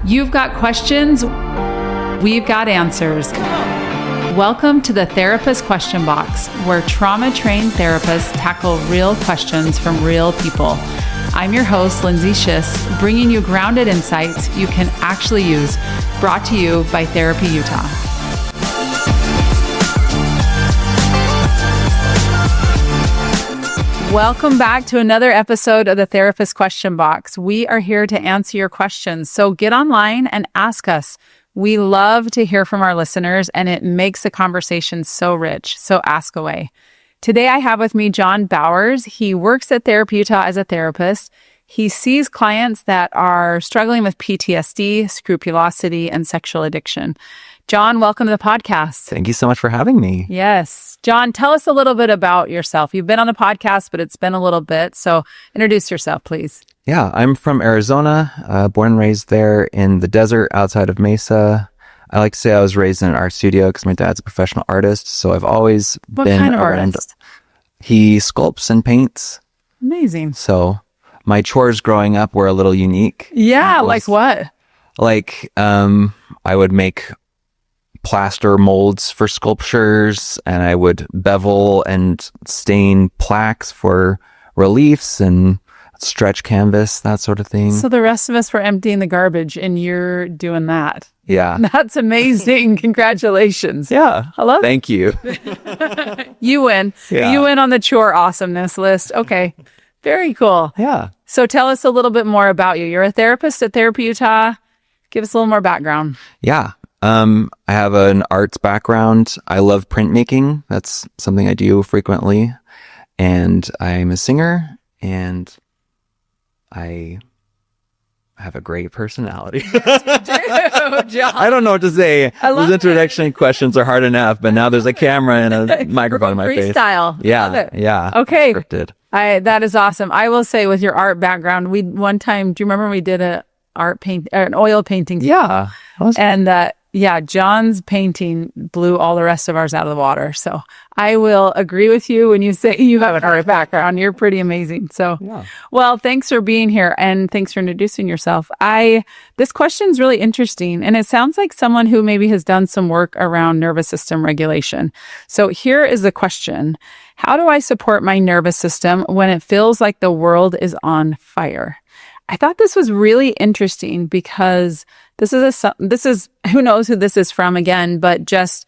You've got questions, we've got answers. Welcome to the Therapist Question Box, where trauma-trained therapists tackle real questions from real people. I'm your host, Lindsay Schiss, bringing you grounded insights you can actually use, brought to you by Therapy Utah. Welcome back to another episode of the Therapist Question Box. We are here to answer your questions, so get online and ask us. We love to hear from our listeners, and it makes the conversation so rich, so ask away. Today I have with me John Bowers. He works at Therapy Utah as a therapist. He sees clients that are struggling with PTSD, scrupulosity, and sexual addiction. John, welcome to the podcast. Thank you so much for having me. Yes. John, tell us a little bit about yourself. You've been on the podcast, but it's been a little bit. So introduce yourself, please. Yeah, I'm from Arizona, born and raised there in the desert outside of Mesa. I like to say I was raised in an art studio because my dad's a professional artist. So I've always What been kind of around. artist? He sculpts and paints. Amazing. So my chores growing up were a little unique. Yeah, like what? Like I would make plaster molds for sculptures, and I would bevel and stain plaques for reliefs and stretch canvas, that sort of thing. So the rest of us were emptying the garbage and you're doing that. Yeah. That's amazing. Congratulations. Yeah. I love it. Thank you. You win. Yeah. You win on the chore awesomeness list. Okay. Very cool. Yeah. So tell us a little bit more about you. You're a therapist at Therapy Utah. Give us a little more background. Yeah. I have an arts background. I love printmaking. That's something I do frequently. And I'm a singer, and I have a great personality. Dude, John. I don't know what to say. I love Those introduction questions are hard enough, but now there's a camera and a microphone in my face. Freestyle. Yeah. Love it. Yeah. Okay. Scripted. That is awesome. I will say, with your art background, we one time, do you remember we did an oil painting? Yeah. And yeah, John's painting blew all the rest of ours out of the water. So I will agree with you when you say you have an art background. You're pretty amazing. So, Yeah. Well, thanks for being here and thanks for introducing yourself. This question is really interesting, and it sounds like someone who maybe has done some work around nervous system regulation. So here is the question. How do I support my nervous system when it feels like the world is on fire? I thought this was really interesting because this is who knows who this is from again, but just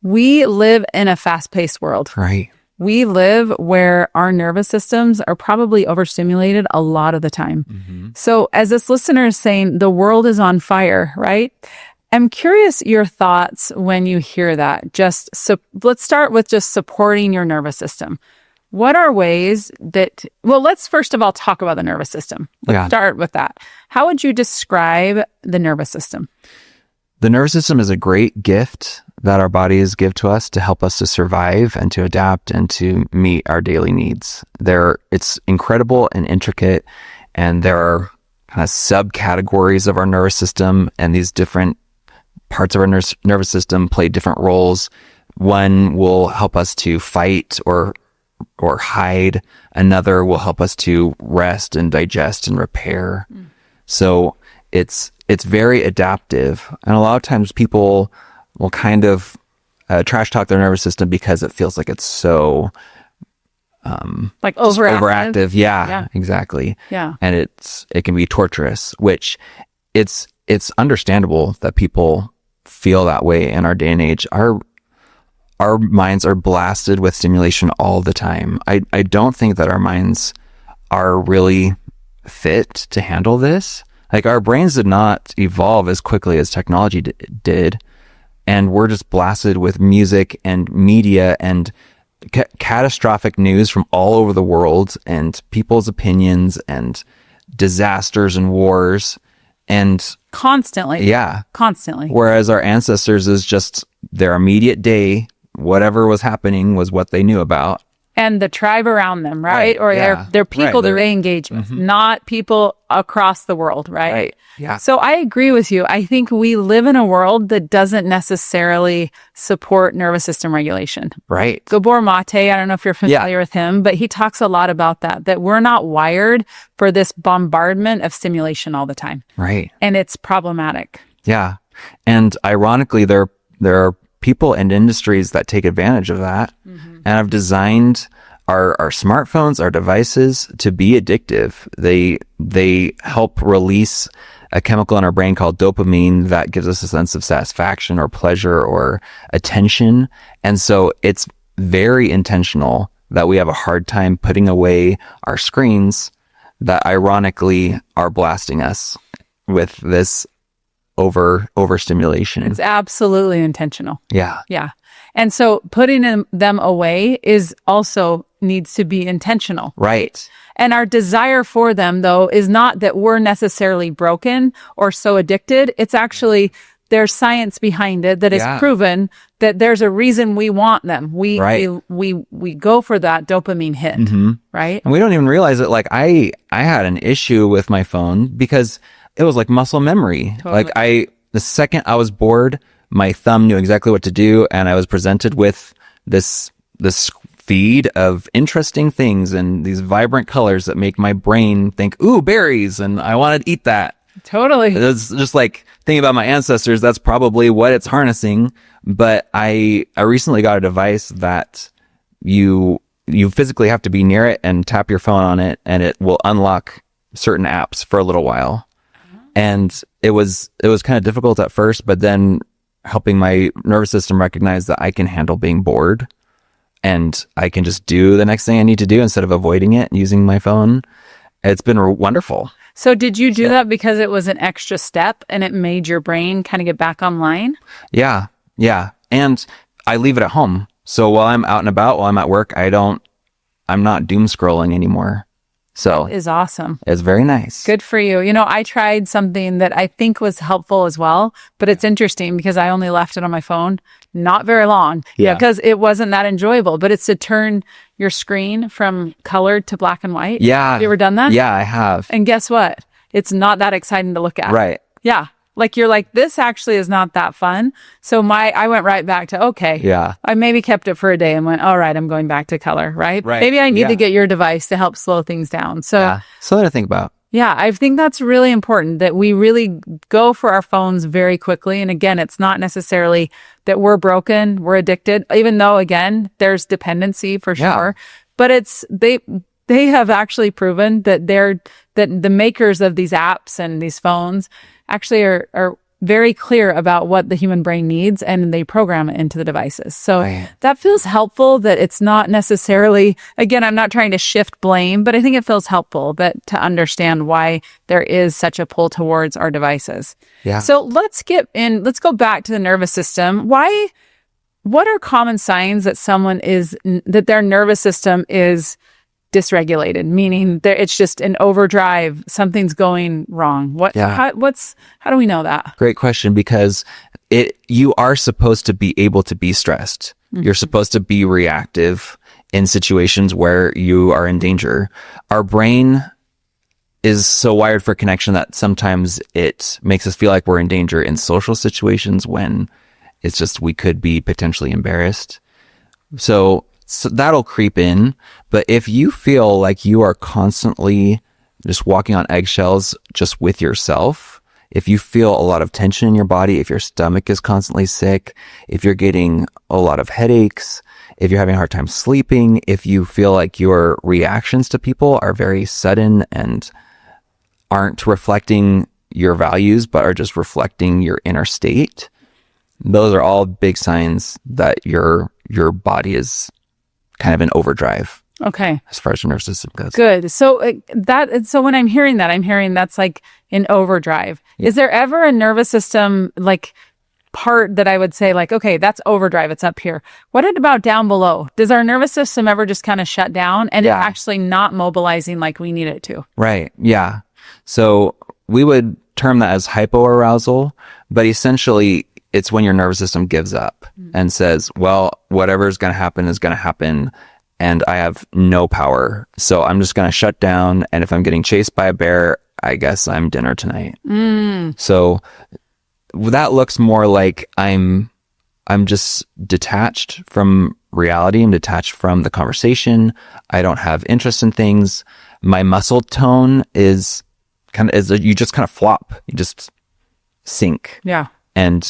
we live in a fast-paced world. Right. We live where our nervous systems are probably overstimulated a lot of the time. Mm-hmm. So as this listener is saying, the world is on fire, right? I'm curious your thoughts when you hear that. Let's start with just supporting your nervous system. What are ways that, let's first of all talk about the nervous system. Let's start with that. How would you describe the nervous system? The nervous system is a great gift that our bodies give to us to help us to survive and to adapt and to meet our daily needs. It's incredible and intricate, and there are kind of subcategories of our nervous system, and these different parts of our nervous system play different roles. One will help us to fight or hide. Another will help us to rest and digest and repair. So it's very adaptive. And a lot of times people will kind of trash talk their nervous system because it feels like it's so like overactive. Yeah, exactly. Yeah. And it can be torturous, which it's understandable that people feel that way in our day and age. Our minds are blasted with stimulation all the time. I don't think that our minds are really fit to handle this. Like, our brains did not evolve as quickly as technology did. And we're just blasted with music and media and catastrophic news from all over the world, and people's opinions and disasters and wars. And constantly. Yeah. Constantly. Whereas our ancestors is just their immediate day. Whatever was happening was what they knew about. and the tribe around them, right? Or they're people that they engage with, not people across the world, right? Yeah. So I agree with you. I think we live in a world that doesn't necessarily support nervous system regulation. Right. Gabor Mate, I don't know if you're familiar with him, but he talks a lot about that we're not wired for this bombardment of stimulation all the time. Right. And it's problematic. Yeah. And ironically, there are people and industries that take advantage of that and have designed our smartphones, our devices to be addictive. They help release a chemical in our brain called dopamine that gives us a sense of satisfaction or pleasure or attention. And so it's very intentional that we have a hard time putting away our screens that ironically are blasting us with this overstimulation. It's absolutely intentional. Yeah. Yeah. And so putting them away is also needs to be intentional. Right. And our desire for them, though, is not that we're necessarily broken or so addicted. It's actually there's science behind it that is proven that there's a reason we want them. We go for that dopamine hit, right? And we don't even realize it. Like I had an issue with my phone because it was like muscle memory. Totally. Like the second I was bored, my thumb knew exactly what to do, and I was presented with this feed of interesting things and these vibrant colors that make my brain think, ooh, berries, and I want to eat that. Totally. It's just like thinking about my ancestors, that's probably what it's harnessing. But I recently got a device that you physically have to be near it and tap your phone on it, and it will unlock certain apps for a little while. And it was kind of difficult at first, but then helping my nervous system recognize that I can handle being bored and I can just do the next thing I need to do instead of avoiding it and using my phone. It's been wonderful. So did you do that because it was an extra step and it made your brain kind of get back online? Yeah. Yeah. And I leave it at home. So while I'm out and about, while I'm at work, I'm not doom scrolling anymore. So that is awesome. It's very nice. Good for you. You know, I tried something that I think was helpful as well, but it's interesting because I only left it on my phone not very long. Yeah. Because it wasn't that enjoyable, but it's to turn your screen from colored to black and white. Yeah. Have you ever done that? Yeah, I have. And guess what? It's not that exciting to look at. Right. Yeah. Like you're like, this actually is not that fun. So I went right back to, okay. Yeah. I maybe kept it for a day and went, all right, I'm going back to color, right? Right. Maybe I need to get your device to help slow things down. So something to think about. Yeah, I think that's really important that we really go for our phones very quickly. And again, it's not necessarily that we're broken, we're addicted, even though again, there's dependency for sure. But they have actually proven that that the makers of these apps and these phones actually are very clear about what the human brain needs, and they program it into the devices. So that feels helpful that it's not necessarily, again, I'm not trying to shift blame, but I think it feels helpful that to understand why there is such a pull towards our devices. Yeah. So let's go back to the nervous system. What are common signs that their nervous system is dysregulated, meaning it's just an overdrive, something's going wrong? How do we know that? Great question, because you are supposed to be able to be stressed. Mm-hmm. You're supposed to be reactive in situations where you are in danger. Our brain is so wired for connection that sometimes it makes us feel like we're in danger in social situations when it's just we could be potentially embarrassed. So that'll creep in. But if you feel like you are constantly just walking on eggshells just with yourself, if you feel a lot of tension in your body, if your stomach is constantly sick, if you're getting a lot of headaches, if you're having a hard time sleeping, if you feel like your reactions to people are very sudden and aren't reflecting your values, but are just reflecting your inner state, those are all big signs that your body is kind of in overdrive. Okay. As far as your nervous system goes. Good. So when I'm hearing that, I'm hearing that's like in overdrive. Yeah. Is there ever a nervous system like part that I would say like, okay, that's overdrive, it's up here. What about down below? Does our nervous system ever just kind of shut down and it's actually not mobilizing like we need it to? Right. Yeah. So we would term that as hypoarousal, but essentially it's when your nervous system gives up and says, well, whatever is going to happen is going to happen. and I have no power. So I'm just going to shut down. And if I'm getting chased by a bear, I guess I'm dinner tonight. So that looks more like I'm just detached from reality. I'm detached from the conversation. I don't have interest in things. My muscle tone is you just kind of flop. You just sink. Yeah. And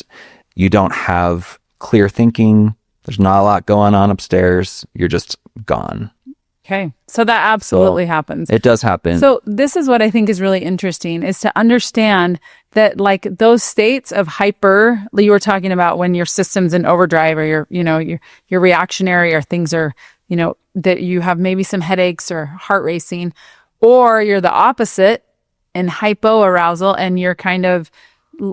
you don't have clear thinking. There's not a lot going on upstairs. You're just gone. Okay. So that absolutely happens. It does happen. So this is what I think is really interesting, is to understand that like those states of hyper, you were talking about when your system's in overdrive, or you're reactionary, or things are, that you have maybe some headaches or heart racing, or you're the opposite in hypoarousal and you're kind of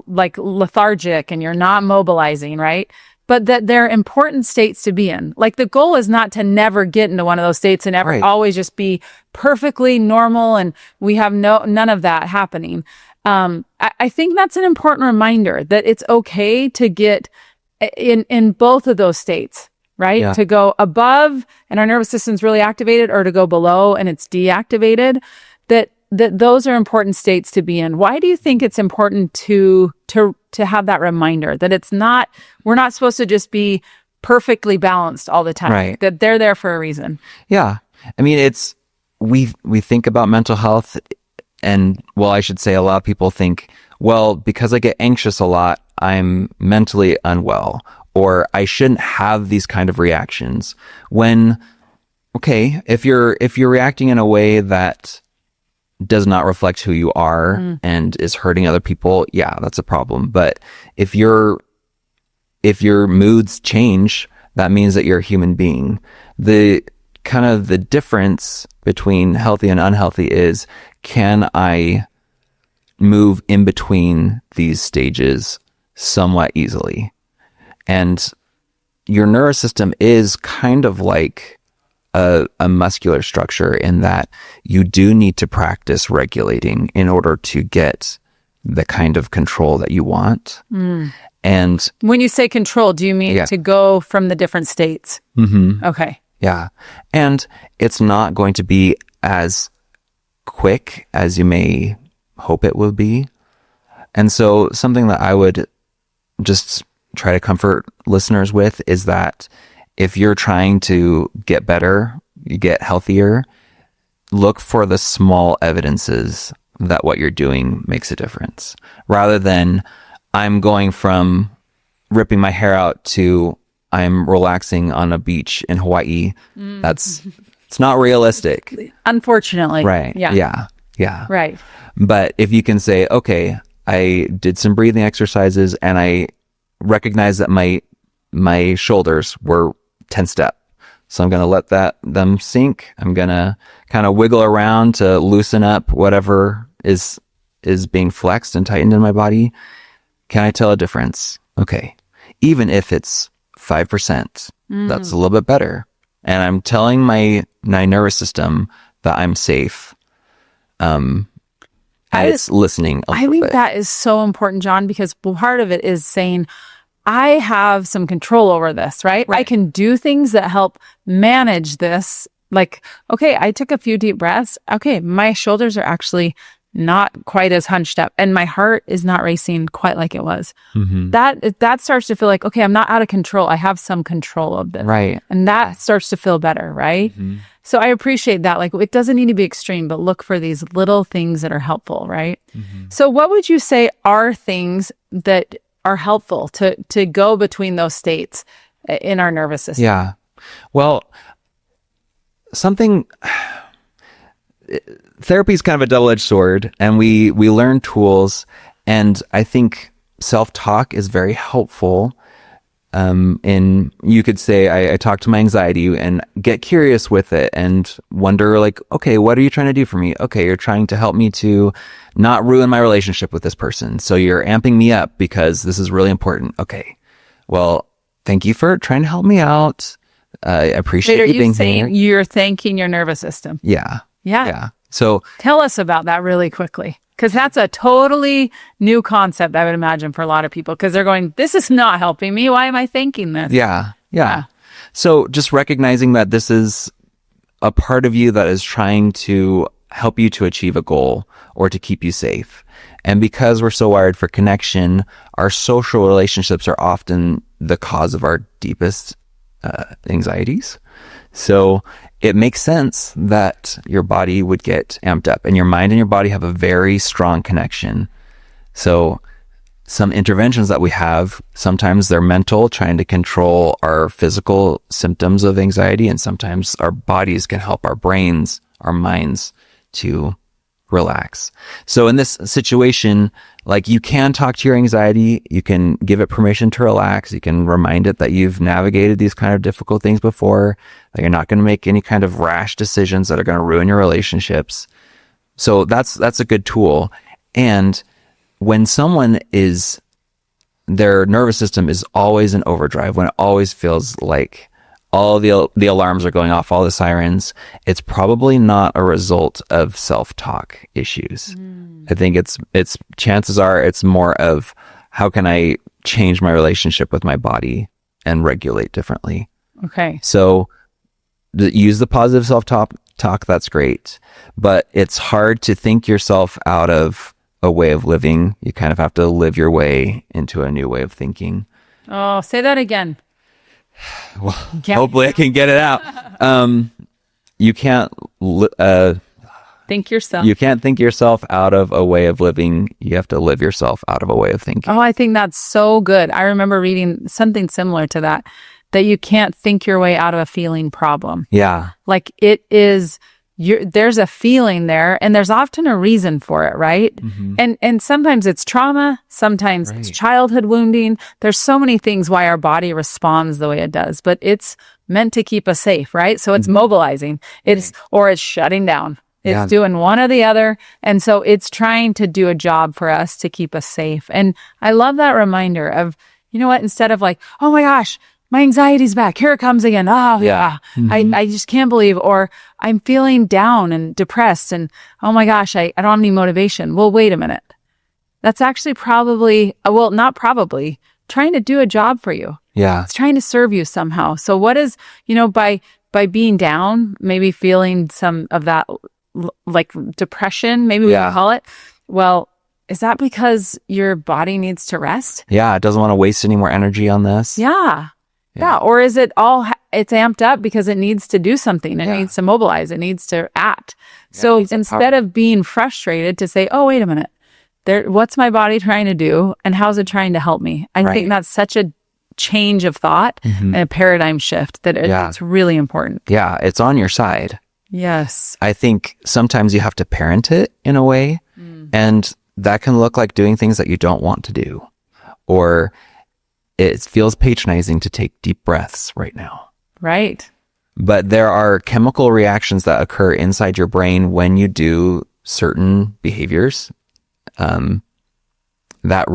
like lethargic and you're not mobilizing, right? But that they're important states to be in. Like the goal is not to never get into one of those states and ever always just be perfectly normal, and we have none of that happening. I think that's an important reminder that it's okay to get in both of those states, right? Yeah. To go above and our nervous system's really activated, or to go below and it's deactivated. That those are important states to be in. Why do you think it's important to have that reminder that we're not supposed to just be perfectly balanced all the time, right? That they're there for a reason. Yeah. I mean, we think about mental health, and I should say a lot of people think, well, because I get anxious a lot, I'm mentally unwell, or I shouldn't have these kind of reactions. When, okay, if you're reacting in a way that does not reflect who you are and is hurting other people, yeah, that's a problem. But if your moods change, that means that you're a human being. The difference between healthy and unhealthy is, can I move in between these stages somewhat easily? And your nervous system is kind of like a muscular structure, in that you do need to practice regulating in order to get the kind of control that you want. And when you say control, do you mean to go from the different states? Mm-hmm. Okay. Yeah. And it's not going to be as quick as you may hope it will be. And so something that I would just try to comfort listeners with is that if you're trying to get better, you get healthier, look for the small evidences that what you're doing makes a difference. Rather than, I'm going from ripping my hair out to I'm relaxing on a beach in Hawaii. It's not realistic. Unfortunately. Right. Yeah. Right. But if you can say, okay, I did some breathing exercises and I recognize that my shoulders were tensed up. So I'm going to let them sink. I'm going to kind of wiggle around to loosen up whatever is being flexed and tightened in my body. Can I tell a difference? Okay. Even if it's 5%, that's a little bit better. And I'm telling my nervous system that I'm safe. It's listening a little bit. I think that is so important, John, because part of it is saying, I have some control over this, right? I can do things that help manage this. Like, okay, I took a few deep breaths. Okay, my shoulders are actually not quite as hunched up and my heart is not racing quite like it was. Mm-hmm. That starts to feel like, okay, I'm not out of control. I have some control of this. Right. And that starts to feel better, right? Mm-hmm. So I appreciate that. Like, it doesn't need to be extreme, but look for these little things that are helpful, right? Mm-hmm. So what would you say are things that are helpful to go between those states in our nervous system? Yeah. Well, therapy is kind of a double-edged sword, and we learn tools, and I think self-talk is very helpful. You could say, I talk to my anxiety and get curious with it and wonder, like, okay, what are you trying to do for me? Okay, you're trying to help me to not ruin my relationship with this person. So you're amping me up because this is really important. Okay, well, thank you for trying to help me out. I appreciate you being here. You're thanking your nervous system? Yeah. So tell us about that really quickly. Because that's a totally new concept, I would imagine, for a lot of people. Because they're going, this is not helping me. Why am I thinking this? Yeah. So just recognizing that this is a part of you that is trying to help you to achieve a goal or to keep you safe. And because we're so wired for connection, our social relationships are often the cause of our deepest anxieties. So it makes sense that your body would get amped up, and your mind and your body have a very strong connection. So some interventions that we have, sometimes they're mental, trying to control our physical symptoms of anxiety, and sometimes our bodies can help our brains, our minds to relax. So in this situation, like, you can talk to your anxiety, you can give it permission to relax, you can remind it that you've navigated these kind of difficult things before, that you're not going to make any kind of rash decisions that are going to ruin your relationships. So that's a good tool. And when someone their nervous system is always in overdrive, when it always feels like all the alarms are going off, all the sirens, it's probably not a result of self-talk issues. I think it's chances are it's more of, how can I change my relationship with my body and regulate differently? Okay. So use the positive self-talk, that's great. But it's hard to think yourself out of a way of living. You kind of have to live your way into a new way of thinking. Oh, say that again. Well, hopefully I can get it out. You can't think yourself. You can't think yourself out of a way of living. You have to live yourself out of a way of thinking. Oh, I think that's so good. I remember reading something similar to that you can't think your way out of a feeling problem. Yeah. Like, it is, there's a feeling there, and there's often a reason for it, right? Mm-hmm. And sometimes it's trauma, sometimes it's childhood wounding. There's so many things why our body responds the way it does, but it's meant to keep us safe, right? So it's mobilizing, it's shutting down. It's doing one or the other. And so it's trying to do a job for us to keep us safe. And I love that reminder of, you know what, instead of like, oh my gosh, my anxiety's back, here it comes again. Oh yeah. Mm-hmm. I just can't believe, or I'm feeling down and depressed, and oh my gosh, I don't have any motivation. Well, wait a minute. That's actually probably, well, not probably, trying to do a job for you. Yeah. It's trying to serve you somehow. So what is, by being down, maybe feeling some of that, like depression, maybe we can call it. Well, is that because your body needs to rest? Yeah. It doesn't want to waste any more energy on this. Yeah. Or is it it's amped up because it needs to do something. It needs to mobilize. It needs to act. So instead of being frustrated, to say, oh, wait a minute, what's my body trying to do? And how's it trying to help me? I think that's such a change of thought and a paradigm shift that it's really important. Yeah. It's on your side. Yes. I think sometimes you have to parent it in a way, and that can look like doing things that you don't want to do, or it feels patronizing to take deep breaths right now. Right. But there are chemical reactions that occur inside your brain when you do certain behaviors that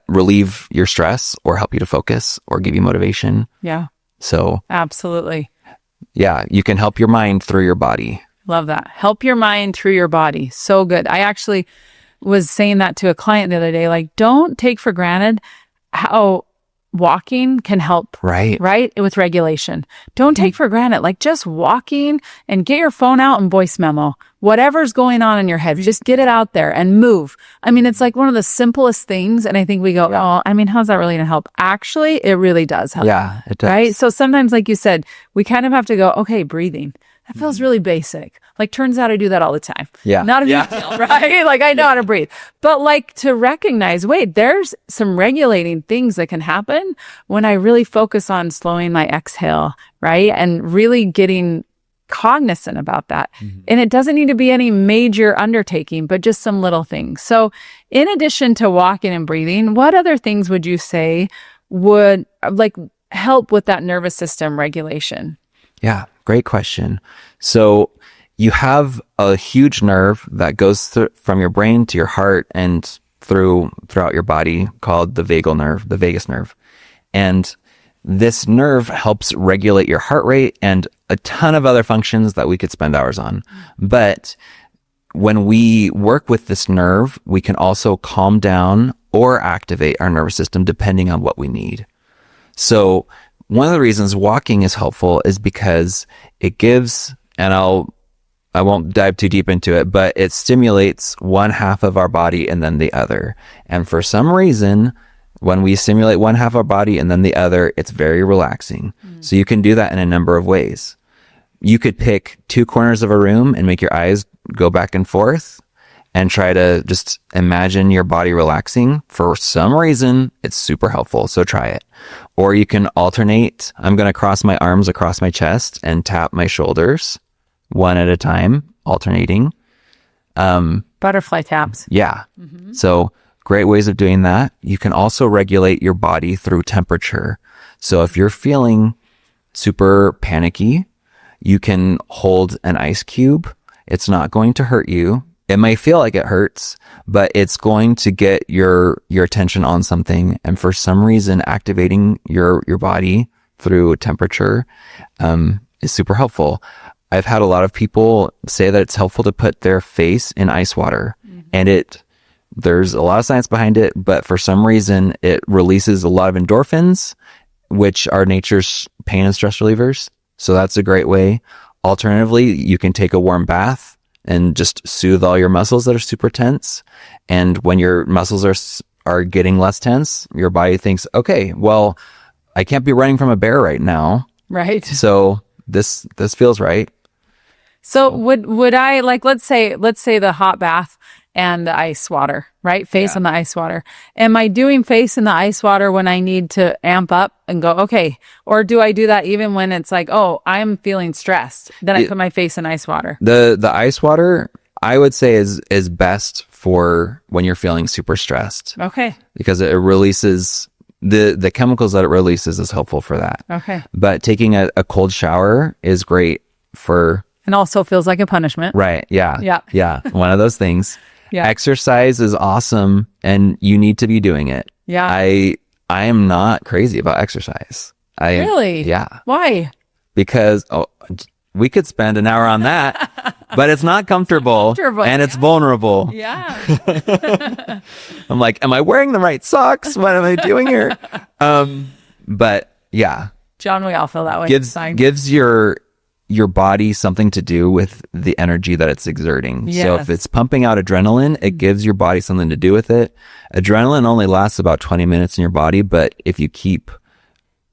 relieve your stress or help you to focus or give you motivation. Yeah. So absolutely. Yeah, you can help your mind through your body. Love that. Help your mind through your body. So good. I actually was saying that to a client the other day, like, don't take for granted how walking can help, right? With regulation. Don't take for granted, like, just walking, and get your phone out and voice memo. Whatever's going on in your head, just get it out there and move. I mean, it's like one of the simplest things. And I think we go, oh, I mean, how's that really going to help? Actually, it really does help. Yeah, it does. Right? So sometimes, like you said, we kind of have to go, okay, breathing. That feels really basic. Like, turns out I do that all the time. Yeah. Not a big deal, right? Like, I know how to breathe. But like, to recognize, wait, there's some regulating things that can happen when I really focus on slowing my exhale, right? And really getting cognizant about that. And it doesn't need to be any major undertaking, but just some little things. So in addition to walking and breathing, what other things would you say would like help with that nervous system regulation? Yeah, great question. So you have a huge nerve that goes from your brain to your heart and throughout your body called the vagus nerve. And this nerve helps regulate your heart rate and a ton of other functions that we could spend hours on. But when we work with this nerve, we can also calm down or activate our nervous system depending on what we need. So one of the reasons walking is helpful is because it gives and I won't dive too deep into it, but it stimulates one half of our body and then the other. And for some reason, when we stimulate one half of our body and then the other, it's very relaxing. So you can do that in a number of ways. You could pick two corners of a room and make your eyes go back and forth and try to just imagine your body relaxing. For some reason, it's super helpful. So try it. Or you can alternate. I'm going to cross my arms across my chest and tap my shoulders one at a time, alternating. Butterfly taps. Yeah. So great ways of doing that. You can also regulate your body through temperature. So if you're feeling super panicky, you can hold an ice cube. It's not going to hurt you. It may feel like it hurts, but it's going to get your attention on something. And for some reason, activating your body through temperature is super helpful. I've had a lot of people say that it's helpful to put their face in ice water, and there's a lot of science behind it, but for some reason it releases a lot of endorphins, which are nature's pain and stress relievers. So that's a great way. Alternatively, you can take a warm bath and just soothe all your muscles that are super tense. And when your muscles are getting less tense, your body thinks, okay, well, I can't be running from a bear right now. Right. So this feels right. So would I, like, let's say the hot bath and the ice water, right? Face in the ice water. Am I doing face in the ice water when I need to amp up and go, okay? Or do I do that even when it's like, oh, I'm feeling stressed? Then I put my face in ice water. The ice water, I would say is best for when you're feeling super stressed. Okay. Because it releases the chemicals that it releases is helpful for that. Okay. But taking a cold shower is great for... And also feels like a punishment. Right. Yeah. Yeah. Yeah. One of those things. Yeah. Exercise is awesome and you need to be doing it. Yeah. I am not crazy about exercise. Really? Yeah. Why? Because we could spend an hour on that, but it's not comfortable, and it's vulnerable. Yeah. I'm like, am I wearing the right socks? What am I doing here? But yeah. John, we all feel that way. Gives your body something to do with the energy that it's exerting. Yes. So if it's pumping out adrenaline, it gives your body something to do with it. Adrenaline only lasts about 20 minutes in your body, but if you keep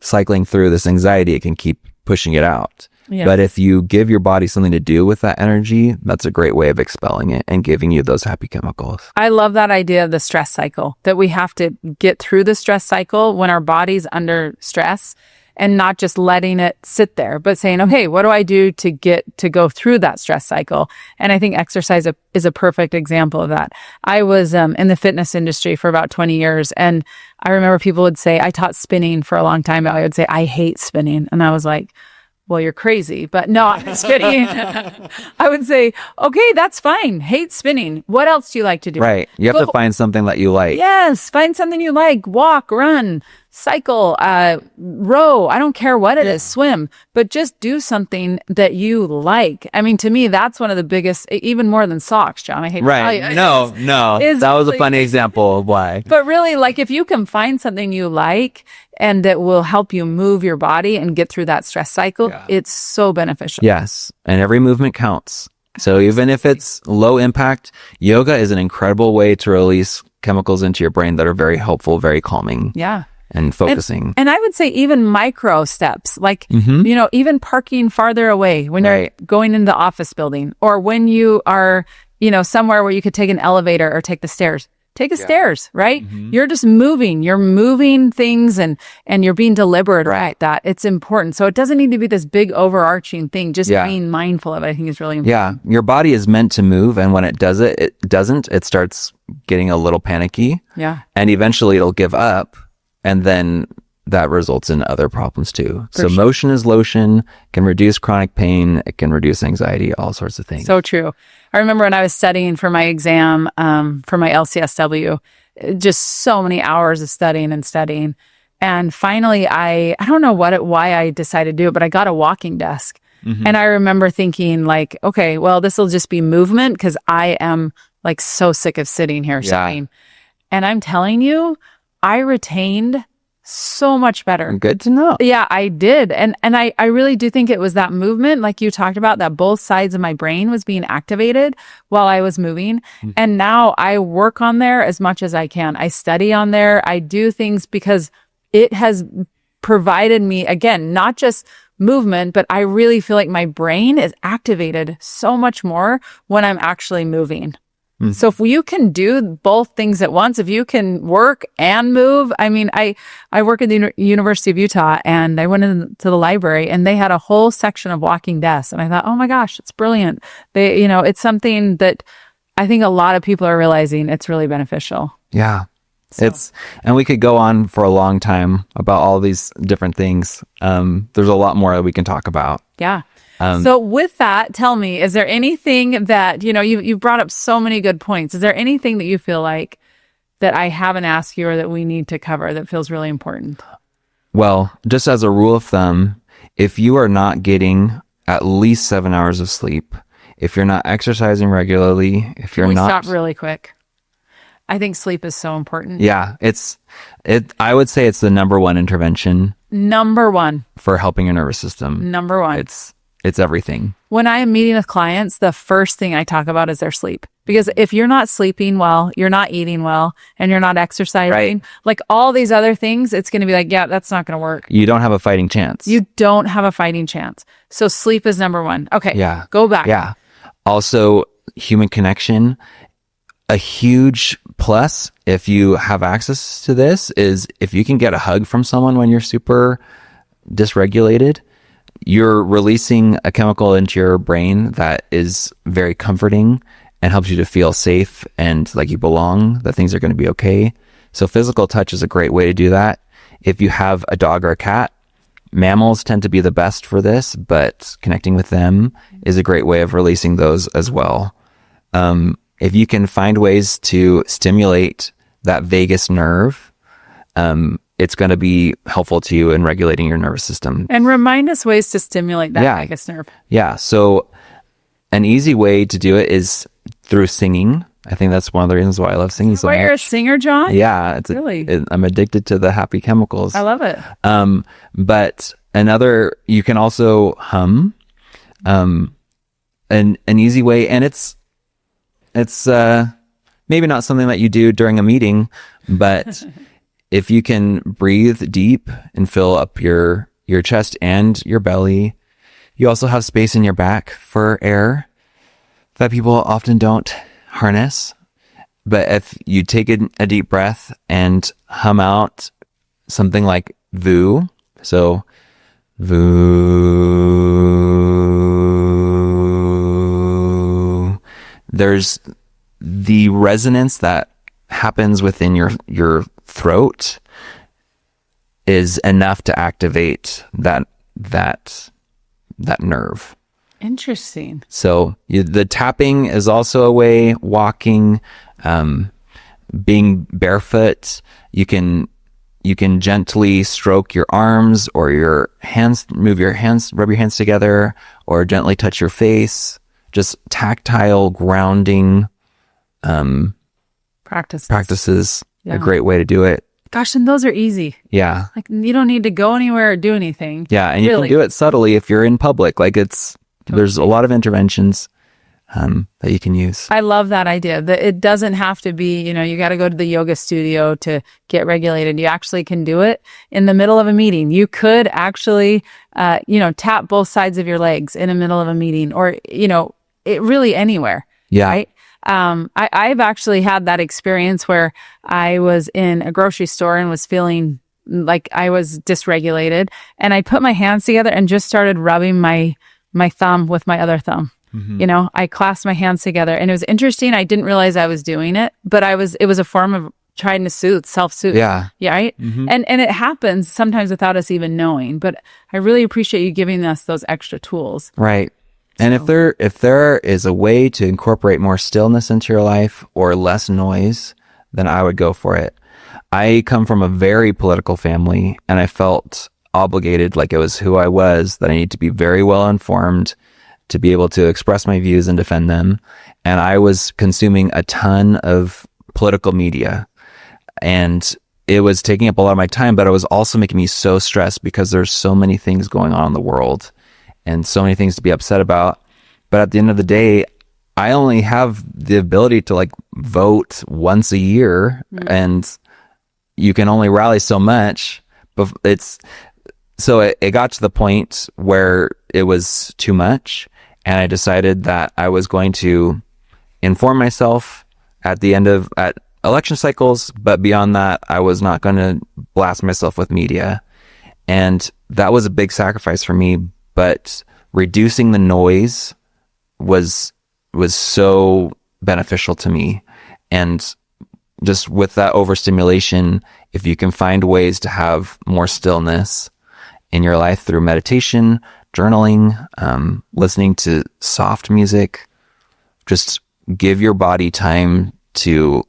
cycling through this anxiety, it can keep pushing it out. Yeah. But if you give your body something to do with that energy, that's a great way of expelling it and giving you those happy chemicals. I love that idea of the stress cycle, that we have to get through the stress cycle when our body's under stress, and not just letting it sit there, but saying, okay, what do I do to go through that stress cycle? And I think exercise is a perfect example of that. I was in the fitness industry for about 20 years. And I remember people would say, I taught spinning for a long time. I would say, I hate spinning. And I was like, well, you're crazy, but no, I'm just kidding. I would say, okay, that's fine. Hate spinning. What else do you like to do? Right. You have to find something that you like. Yes. Find something you like. Walk, run, cycle, row. I don't care what it is, swim, but just do something that you like. I mean, to me, that's one of the biggest, even more than socks, John. I hate to tell you. No, that was a funny example of why. But really, like, if you can find something you like and that will help you move your body and get through that stress cycle, it's so beneficial. Yes. And every movement counts. So even if it's low impact, yoga is an incredible way to release chemicals into your brain that are very helpful, very calming. Yeah. And focusing. And I would say even micro steps, like, even parking farther away when you're going into the office building, or when you are, somewhere where you could take an elevator or take the stairs. Take the stairs, right? You're just moving things and you're being deliberate about that. It's important. So it doesn't need to be this big overarching thing. Just being mindful of it, I think, is really important. Yeah. Your body is meant to move. And when it doesn't, it starts getting a little panicky. Yeah. And eventually it'll give up. And then that results in other problems too. Motion is lotion, can reduce chronic pain, it can reduce anxiety, all sorts of things. So true. I remember when I was studying for my exam, for my LCSW, just so many hours of studying. And finally, I don't know why I decided to do it, but I got a walking desk. And I remember thinking, like, okay, well, this will just be movement because I am like so sick of sitting here studying. And I'm telling you, I retained so much better. Good to know. Yeah, I did. And I really do think it was that movement, like you talked about, that both sides of my brain was being activated while I was moving. And now I work on there as much as I can. I study on there. I do things because it has provided me, again, not just movement, but I really feel like my brain is activated so much more when I'm actually moving. So if you can do both things at once, if you can work and move, I mean, I work at the University of Utah, and I went into the library and they had a whole section of walking desks. And I thought, oh my gosh, it's brilliant. It's something that I think a lot of people are realizing it's really beneficial. Yeah. So. And we could go on for a long time about all these different things. There's a lot more that we can talk about. Yeah. So with that, tell me, is there anything that, you brought up so many good points. Is there anything that you feel like that I haven't asked you or that we need to cover that feels really important? Well, just as a rule of thumb, if you are not getting at least 7 hours of sleep, if you're not exercising regularly, if you're not... Stop really quick. I think sleep is so important. Yeah, I would say it's the number one intervention. Number one. For helping your nervous system. Number one. It's everything. When I am meeting with clients, the first thing I talk about is their sleep. Because if you're not sleeping well, you're not eating well, and you're not exercising, right, like all these other things, it's going to be like, yeah, that's not going to work. You don't have a fighting chance. You don't have a fighting chance. So sleep is number one. Okay. Yeah. Go back. Yeah. Also, human connection. A huge plus, if you have access to this, is if you can get a hug from someone when you're super dysregulated, you're releasing a chemical into your brain that is very comforting and helps you to feel safe and like you belong, that things are going to be okay. So physical touch is a great way to do that. If you have a dog or a cat, mammals tend to be the best for this, but connecting with them is a great way of releasing those as well. If you can find ways to stimulate that vagus nerve, it's going to be helpful to you in regulating your nervous system. And remind us ways to stimulate that vagus nerve. Yeah. So an easy way to do it is through singing. I think that's one of the reasons why I love singing so much. You're a singer, John? Yeah. Really? I'm addicted to the happy chemicals. I love it. But you can also hum, an easy way, and it's maybe not something that you do during a meeting, but if you can breathe deep and fill up your chest and your belly, you also have space in your back for air that people often don't harness. But if you take a deep breath and hum out something like VOO, so VOO, there's the resonance that happens within your throat is enough to activate that nerve. Interesting. So the tapping is also a way. Walking, being barefoot, you can gently stroke your arms or your hands, rub your hands together, or gently touch your face. Just tactile grounding practices. Yeah. A great way to do it. Gosh, and those are easy. Yeah. Like you don't need to go anywhere or do anything. Yeah, and you can do it subtly if you're in public. Like there's a lot of interventions that you can use. I love that idea. That it doesn't have to be, you got to go to the yoga studio to get regulated. You actually can do it in the middle of a meeting. You could actually, tap both sides of your legs in the middle of a meeting, or, it really anywhere. Yeah. Right? I've actually had that experience where I was in a grocery store and was feeling like I was dysregulated, and I put my hands together and just started rubbing my thumb with my other thumb. Mm-hmm. I clasped my hands together, and it was interesting. I didn't realize I was doing it, but it was a form of trying to self-soothe. Yeah. Yeah. Right. Mm-hmm. And it happens sometimes without us even knowing, but I really appreciate you giving us those extra tools. Right. And if there is a way to incorporate more stillness into your life or less noise, then I would go for it. I come from a very political family, and I felt obligated, like it was who I was, that I need to be very well informed to be able to express my views and defend them. And I was consuming a ton of political media, and it was taking up a lot of my time, but it was also making me so stressed because there's so many things going on in the world and so many things to be upset about. But at the end of the day, I only have the ability to like vote once a year, and you can only rally so much. But it got to the point where it was too much, and I decided that I was going to inform myself at election cycles, but beyond that, I was not going to blast myself with media. And that was a big sacrifice for me, but reducing the noise was so beneficial to me. And just with that overstimulation, if you can find ways to have more stillness in your life through meditation, journaling, listening to soft music, just give your body time to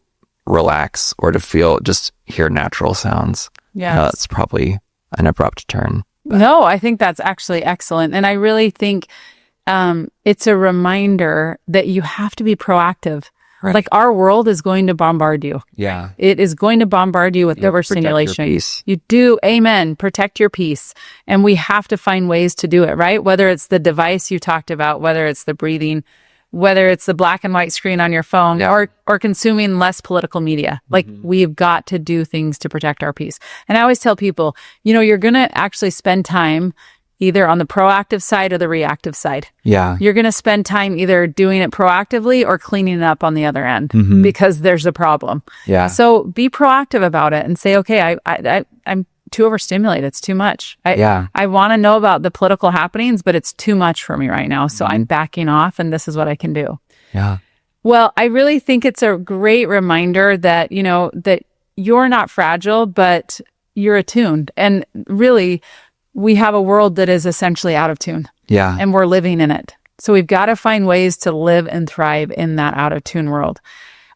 relax or to just hear natural sounds. Yeah. That's probably an abrupt turn. No, I think that's actually excellent. And I really think it's a reminder that you have to be proactive. Right. Like our world is going to bombard you. Yeah. It is going to bombard you with overstimulation. You do. Amen. Protect your peace. And we have to find ways to do it, right? Whether it's the device you talked about, whether it's the breathing, whether it's the black and white screen on your phone, or consuming less political media. Like we've got to do things to protect our peace. And I always tell people, you're going to actually spend time either on the proactive side or the reactive side. Yeah. You're going to spend time either doing it proactively or cleaning it up on the other end because there's a problem. Yeah. So be proactive about it and say, okay, I'm too overstimulated. It's too much. I want to know about the political happenings, but it's too much for me right now. So I'm backing off, and this is what I can do. Yeah. Well, I really think it's a great reminder that, that you're not fragile, but you're attuned. And really, we have a world that is essentially out of tune. Yeah. And we're living in it. So we've got to find ways to live and thrive in that out of tune world.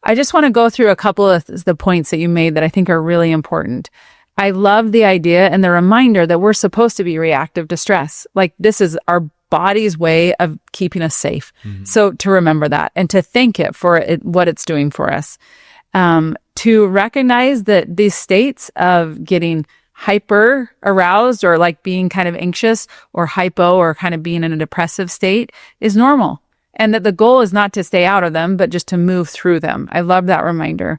I just want to go through a couple of the points that you made that I think are really important. I love the idea and the reminder that we're supposed to be reactive to stress. Like this is our body's way of keeping us safe. So to remember that and to thank it for what it's doing for us. To recognize that these states of getting hyper aroused or like being kind of anxious or hypo or kind of being in a depressive state is normal. And that the goal is not to stay out of them, but just to move through them. I love that reminder.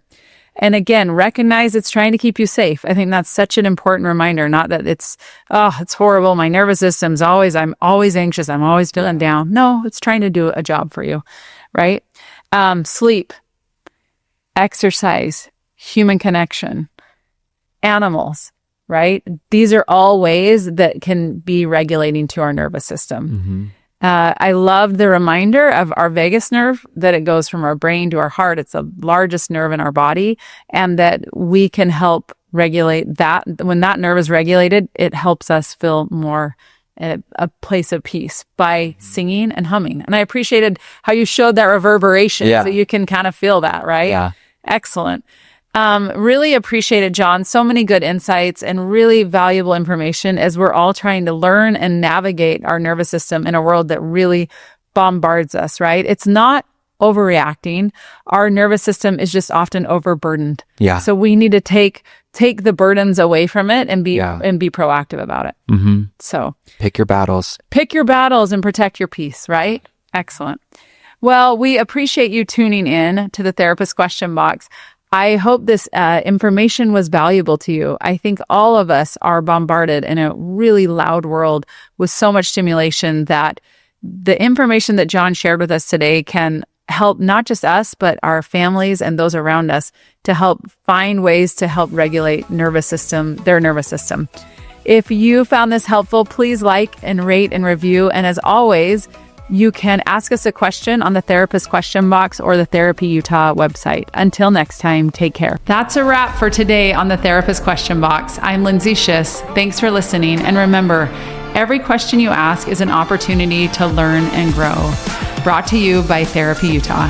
And again, recognize it's trying to keep you safe. I think that's such an important reminder, not that it's horrible. My nervous system's I'm always anxious. I'm always feeling down. No, it's trying to do a job for you, right? Sleep, exercise, human connection, animals, right? These are all ways that can be regulating to our nervous system. I love the reminder of our vagus nerve, that it goes from our brain to our heart. It's the largest nerve in our body, and that we can help regulate that. When that nerve is regulated, it helps us feel more at a place of peace by singing and humming. And I appreciated how you showed that reverberation so you can kind of feel that, right? Yeah. Excellent. Really appreciated, John. So many good insights and really valuable information as we're all trying to learn and navigate our nervous system in a world that really bombards us, right? It's not overreacting. Our nervous system is just often overburdened. Yeah. So we need to take the burdens away from it and be proactive about it. So pick your battles and protect your peace, right? Excellent. Well, we appreciate you tuning in to the Therapist Question Box. I hope this information was valuable to you. I think all of us are bombarded in a really loud world with so much stimulation that the information that John shared with us today can help not just us, but our families and those around us to help find ways to help regulate their nervous system. If you found this helpful, please like and rate and review. And as always, you can ask us a question on the Therapist Question Box or the Therapy Utah website. Until next time, take care. That's a wrap for today on the Therapist Question Box. I'm Lindsay Schiss. Thanks for listening. And remember, every question you ask is an opportunity to learn and grow. Brought to you by Therapy Utah.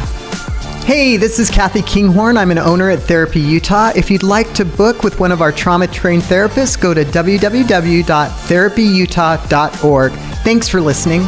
Hey, this is Kathy Kinghorn. I'm an owner at Therapy Utah. If you'd like to book with one of our trauma-trained therapists, go to www.therapyutah.org. Thanks for listening.